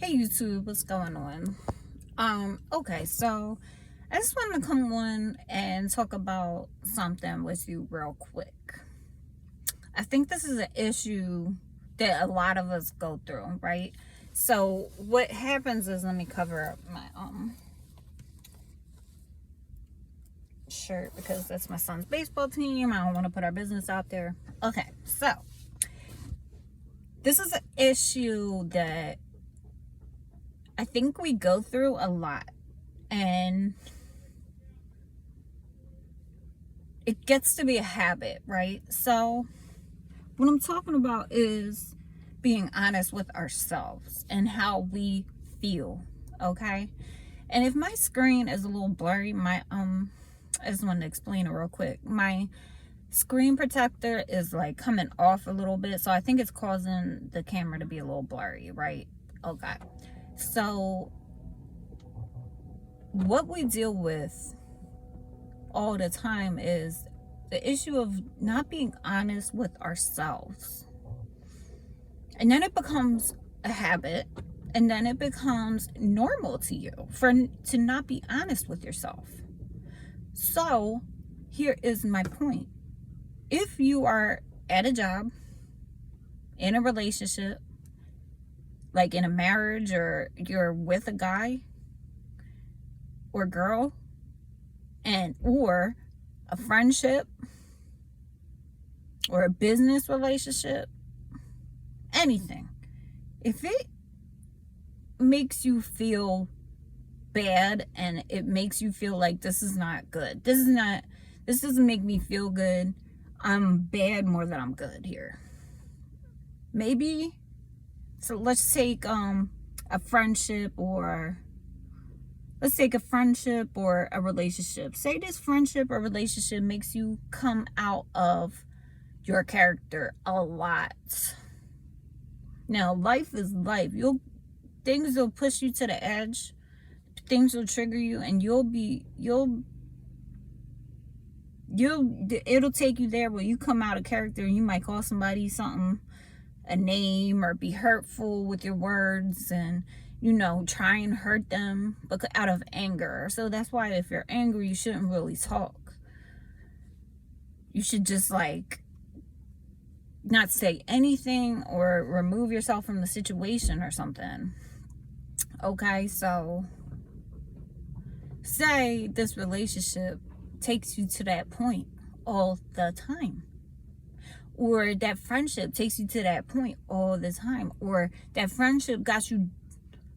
Hey YouTube, what's going on? Okay, so I just wanted to come on and talk about something with you real quick. I think this is an issue that a lot of us go through, right? So what happens is, let me cover up my shirt because that's my son's baseball team. I don't want to put our business out there. Okay, so this is an issue that I think we go through a lot, and it gets to be a habit, right? So what I'm talking about is being honest with ourselves and how we feel, okay? And if my screen is a little blurry, I just want to explain it real quick. My screen protector is like coming off a little bit, so I think it's causing the camera to be a little blurry, right? Okay. So what we deal with all the time is the issue of not being honest with ourselves. And then it becomes a habit, and then it becomes normal to you to not be honest with yourself. So here is my point. If you are at a job, in a relationship, like in a marriage, or you're with a guy or girl, or a friendship or a business relationship, anything, if it makes you feel bad and it makes you feel like this is not good, this doesn't make me feel good, I'm bad more than I'm good here, maybe. So let's take a friendship, or let's take a friendship or a relationship. Say this friendship or relationship makes you come out of your character a lot. Now, life is life. Things will push you to the edge. Things will trigger you, and it'll take you there where you come out of character, and you might call somebody something, a name, or be hurtful with your words, and try and hurt them out of anger. So that's why if you're angry, you shouldn't really talk. You should just not say anything, or remove yourself from the situation or something. Okay, so say this relationship takes you to that point all the time, or that friendship takes you to that point all the time, or that friendship got you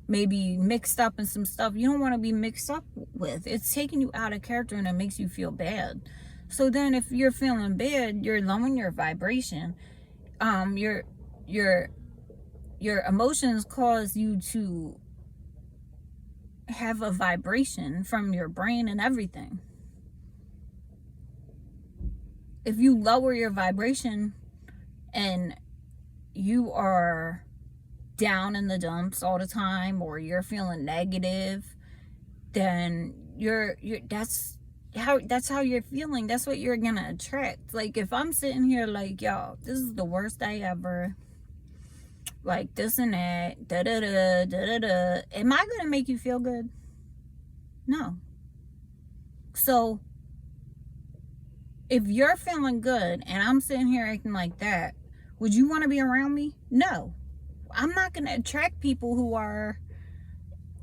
maybe mixed up in some stuff you don't want to be mixed up with. It's taking you out of character, and it makes you feel bad. So then if you're feeling bad, you're lowering your vibration. Your emotions cause you to have a vibration from your brain and everything. If you lower your vibration and you are down in the dumps all the time, or you're feeling negative, then that's how you're feeling. That's what you're gonna attract. Like if I'm sitting here like, yo, this is the worst day ever, like this and that, da da da da da da, am I gonna make you feel good? No. So if you're feeling good and I'm sitting here acting like that, would you want to be around me? No. I'm not going to attract people who are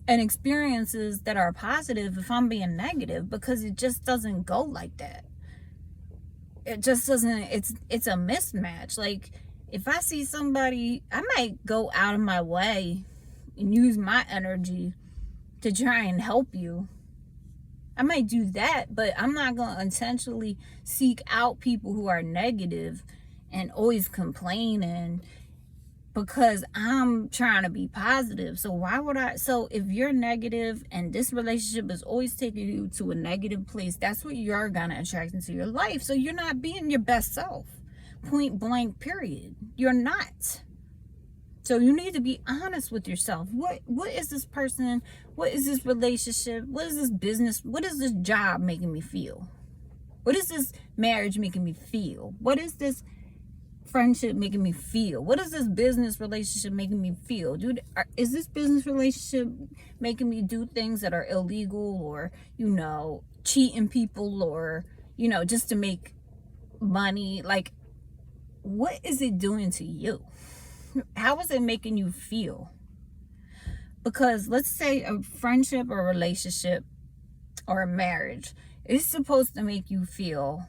and experiences that are positive if I'm being negative, because it just doesn't go like that. It just doesn't. It's a mismatch. Like if I see somebody, I might go out of my way and use my energy to try and help you. I might do that, but I'm not going to intentionally seek out people who are negative and always complaining, because I'm trying to be positive. So why would I? So if you're negative and this relationship is always taking you to a negative place, that's what you're going to attract into your life. So you're not being your best self. Point blank, period. You're not. So you need to be honest with yourself. What is this person? What is this relationship? What is this business? What is this job making me feel? What is this marriage making me feel? What is this friendship making me feel? What is this business relationship making me feel? Dude, is this business relationship making me do things that are illegal, or, cheating people, or, just to make money? Like, what is it doing to you? How is it making you feel? Because let's say a friendship or relationship or a marriage is supposed to make you feel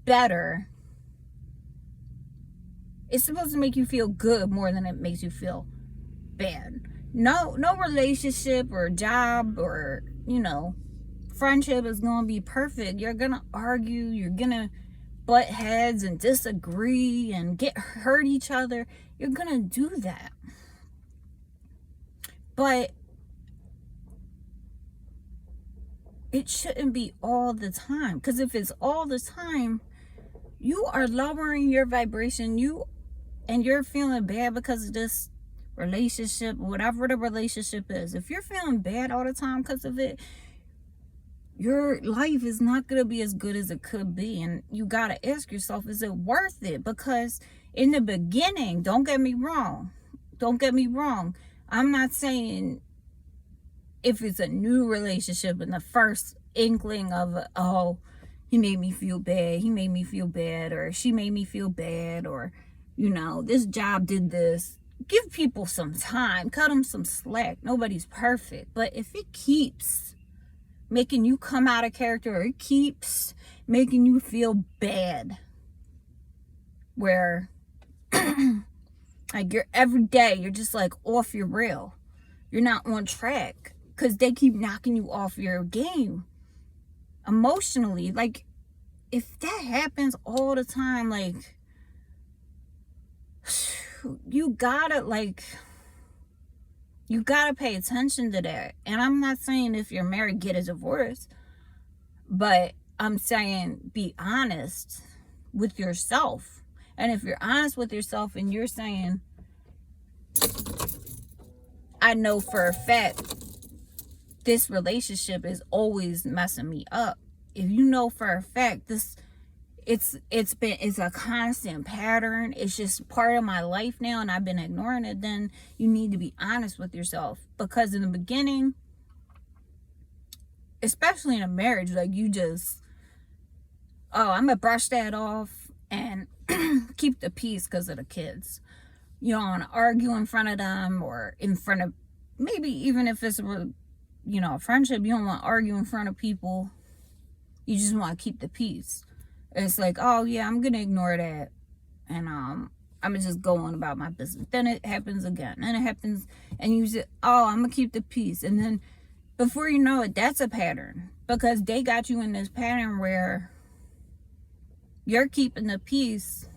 better. It's supposed to make you feel good more than it makes you feel bad. No relationship or job or, friendship is going to be perfect. You're going to argue. You're going to butt heads and disagree and hurt each other. You're going to do that. But it shouldn't be all the time. Because if it's all the time, you are lowering your vibration. And you're feeling bad because of this relationship, whatever the relationship is. If you're feeling bad all the time because of it, your life is not going to be as good as it could be. And you got to ask yourself, is it worth it? Because in the beginning, don't get me wrong. I'm not saying if it's a new relationship and the first inkling of, oh, he made me feel bad, or she made me feel bad, or, this job did this. Give people some time. Cut them some slack. Nobody's perfect. But if it keeps making you come out of character, or it keeps making you feel bad, where like every day you're just like off your rail, you're not on track because they keep knocking you off your game emotionally. Like, if that happens all the time, like, you gotta pay attention to that. And I'm not saying if you're married, get a divorce, but I'm saying be honest with yourself. And if you're honest with yourself and you're saying, I know for a fact this relationship is always messing me up. If you know for a fact it's a constant pattern, it's just part of my life now and I've been ignoring it, then you need to be honest with yourself. Because in the beginning, especially in a marriage, like, you just, I'm gonna brush that off and keep the peace because of the kids. You don't want to argue in front of them, or in front of, maybe even if it's a friendship, you don't want to argue in front of people. You just want to keep the peace. It's like, oh yeah, I'm gonna ignore that, and I'm gonna just go on about my business. Then it happens again, and it happens, and you say, oh, I'm gonna keep the peace, and then before you know it, that's a pattern, because they got you in this pattern where you're keeping the peace,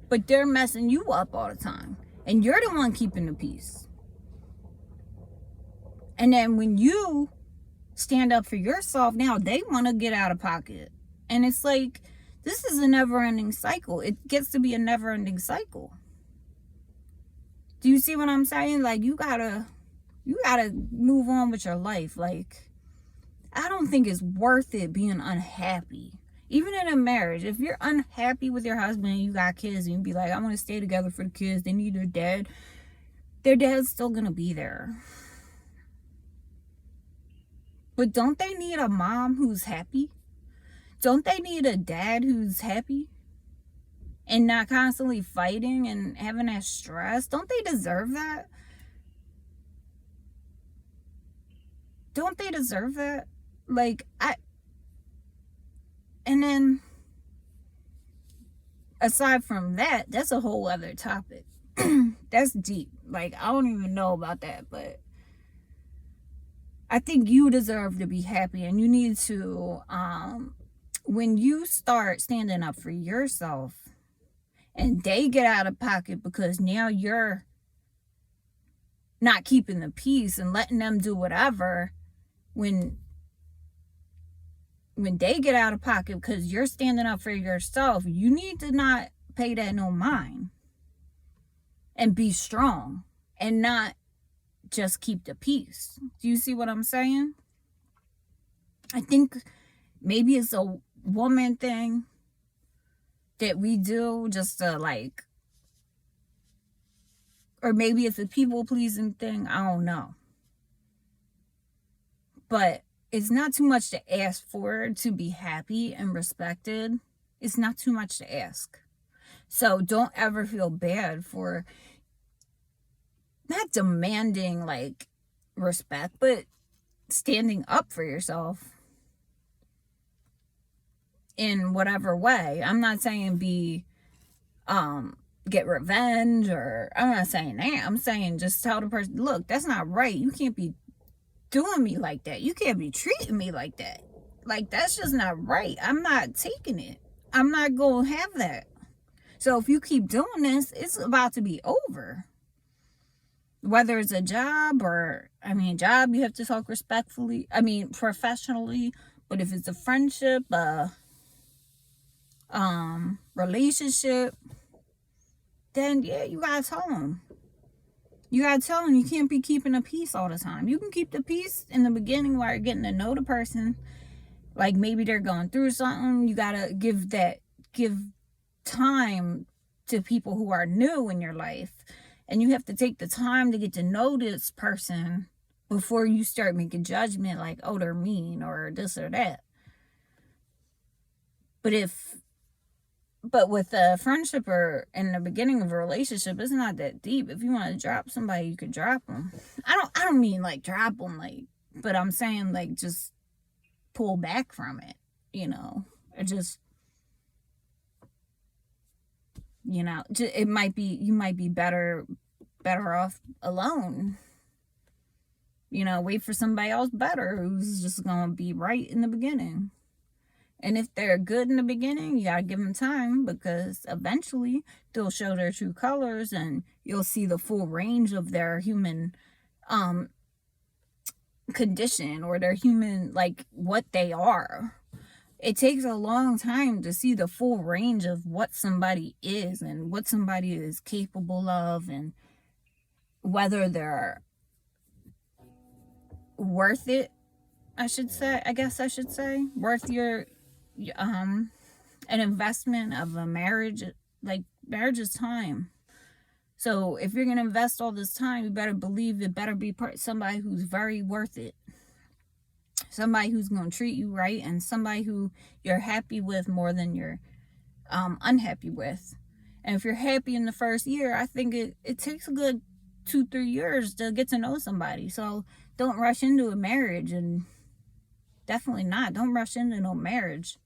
but they're messing you up all the time, and you're the one keeping the peace. And then when you stand up for yourself, now they want to get out of pocket, and it's like, this is a never-ending cycle. It gets to be a never-ending cycle. Do you see what I'm saying? Like, you gotta move on with your life. Like, I don't think it's worth it being unhappy. Even in a marriage, if you're unhappy with your husband and you got kids, and you be like, I want to stay together for the kids, they need their dad's still gonna be there. But don't they need a mom who's happy? Don't they need a dad who's happy and not constantly fighting and having that stress? Don't they deserve that? Don't they deserve that? Like, and then aside from that, that's a whole other topic. That's deep. Like, I don't even know about that, but I think you deserve to be happy, and you need to, when you start standing up for yourself and they get out of pocket because now you're not keeping the peace and letting them do whatever, when they get out of pocket because you're standing up for yourself, you need to not pay that no mind and be strong and not just keep the peace. Do you see what I'm saying? I think maybe it's a woman thing that we do just to like, or maybe it's a people pleasing thing, I don't know. But it's not too much to ask for to be happy and respected. It's not too much to ask. So don't ever feel bad for not demanding like respect, but standing up for yourself in whatever way. I'm not saying get revenge, or I'm not saying that. I'm saying just tell the person, look, that's not right. You can't be doing me like that. You can't be treating me like that. Like, that's just not right. I'm not taking it. I'm not going to have that. So if you keep doing this, it's about to be over. Whether it's a job or, job, you have to talk respectfully. Professionally. But if it's a friendship, relationship, then yeah, you gotta tell them. You gotta tell them you can't be keeping the peace all the time. You can keep the peace in the beginning while you're getting to know the person. Like maybe they're going through something. You gotta give time to people who are new in your life. And you have to take the time to get to know this person before you start making judgment like, oh, they're mean or this or that. But with a friendship or in the beginning of a relationship, it's not that deep. If you want to drop somebody, you could drop them. I don't mean like drop them, like, but I'm saying like just pull back from it, or just, it might be, you might be better off alone. Wait for somebody else better who's just gonna be right in the beginning. And if they're good in the beginning, you gotta give them time, because eventually they'll show their true colors and you'll see the full range of their human condition, or their human, like, what they are. It takes a long time to see the full range of what somebody is and what somebody is capable of, and whether they're worth it, I guess I should say, worth your an investment of a marriage. Like, marriage is time. So if you're gonna invest all this time, you better believe it better be somebody who's very worth it, somebody who's gonna treat you right, and somebody who you're happy with more than you're unhappy with. And if you're happy in the first year, I think it takes a good 2-3 years to get to know somebody. So don't rush into a marriage, and definitely don't rush into no marriage.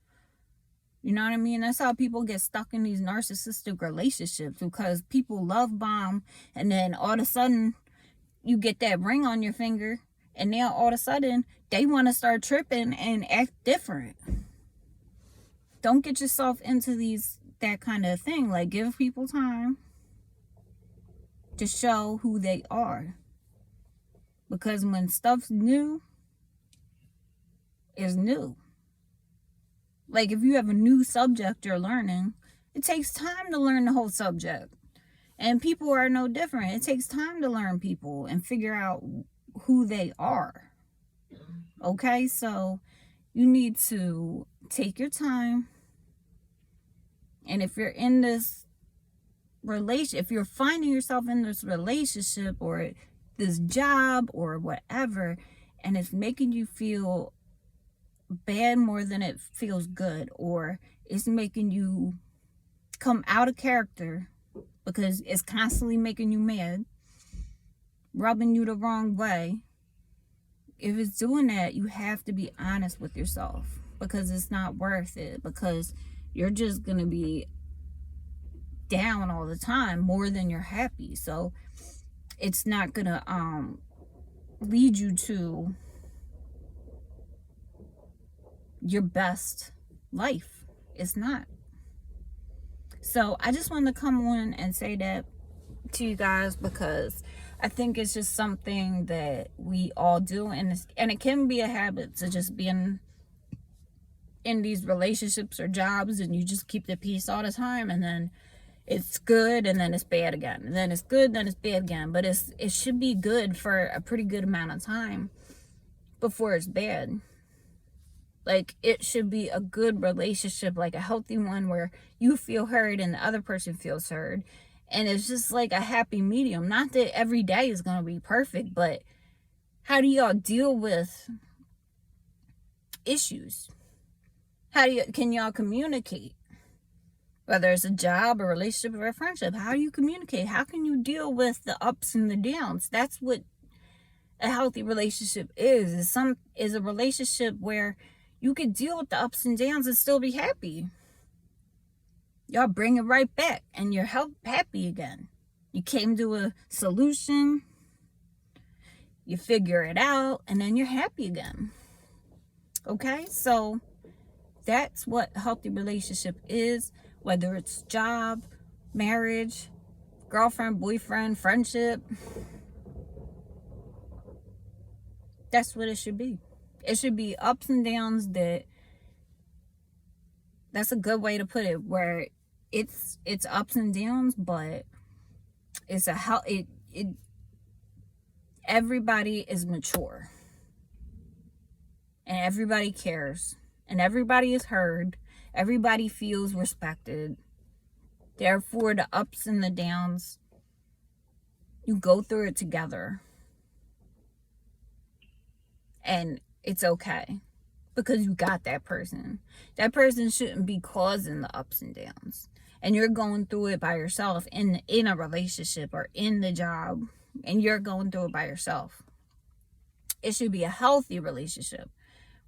You know what I mean? That's how people get stuck in these narcissistic relationships, because people love bomb, and then all of a sudden you get that ring on your finger, and now all of a sudden they want to start tripping and act different. Don't get yourself into that kind of thing. Like, give people time to show who they are, because when stuff's new, is new. Like, if you have a new subject you're learning, it takes time to learn the whole subject. And people are no different. It takes time to learn people and figure out who they are. Okay? So you need to take your time. And if you're in this if you're finding yourself in this relationship or this job or whatever, and it's making you feel bad more than it feels good, or it's making you come out of character because it's constantly making you mad, rubbing you the wrong way, if it's doing that, you have to be honest with yourself, because it's not worth it, because you're just gonna be down all the time more than you're happy. So it's not gonna lead you to your best life. It's not. So I just wanted to come on and say that to you guys, because I think it's just something that we all do, and it can be a habit to just be in these relationships or jobs, and you just keep the peace all the time, and then it's good, and then it's bad again, and then it's good, then it's bad again. But it should be good for a pretty good amount of time before it's bad. Like, it should be a good relationship, like a healthy one where you feel heard and the other person feels heard. And it's just like a happy medium. Not that every day is going to be perfect, but how do y'all deal with issues? Can y'all communicate? Whether it's a job, a relationship, or a friendship, how do you communicate? How can you deal with the ups and the downs? That's what a healthy relationship is a relationship where you can deal with the ups and downs and still be happy. Y'all bring it right back and you're happy again. You came to a solution, you figure it out, and then you're happy again. Okay, so that's what a healthy relationship is, whether it's job, marriage, girlfriend, boyfriend, friendship. That's what it should be. It should be ups and downs. That's a good way to put it, where it's ups and downs, but it's everybody is mature and everybody cares and everybody is heard. Everybody feels respected. Therefore, the ups and the downs, you go through it together. And it's okay. Because you got that person. That person shouldn't be causing the ups and downs. And you're going through it by yourself in a relationship or in the job. And you're going through it by yourself. It should be a healthy relationship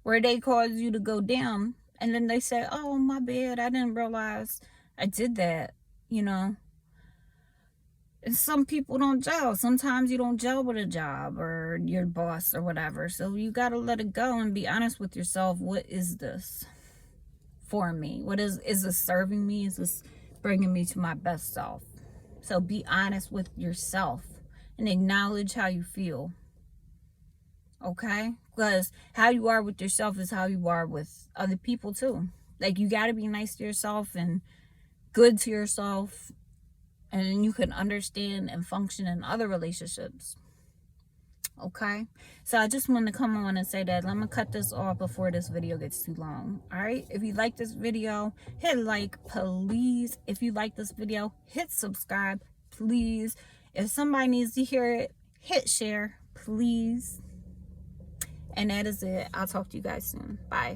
where they cause you to go down. And then they say, oh, my bad. I didn't realize I did that. You know. And some people don't gel. Sometimes you don't gel with a job or your boss or whatever. So you got to let it go and be honest with yourself. What is this for me? Is this serving me? Is this bringing me to my best self? So be honest with yourself and acknowledge how you feel. Okay? Because how you are with yourself is how you are with other people too. Like, you got to be nice to yourself and good to yourself. And then you can understand and function in other relationships. Okay? So I just wanted to come on and say that. Let me cut this off before this video gets too long. Alright? If you like this video, hit like, please. If you like this video, hit subscribe, please. If somebody needs to hear it, hit share, please. And that is it. I'll talk to you guys soon. Bye.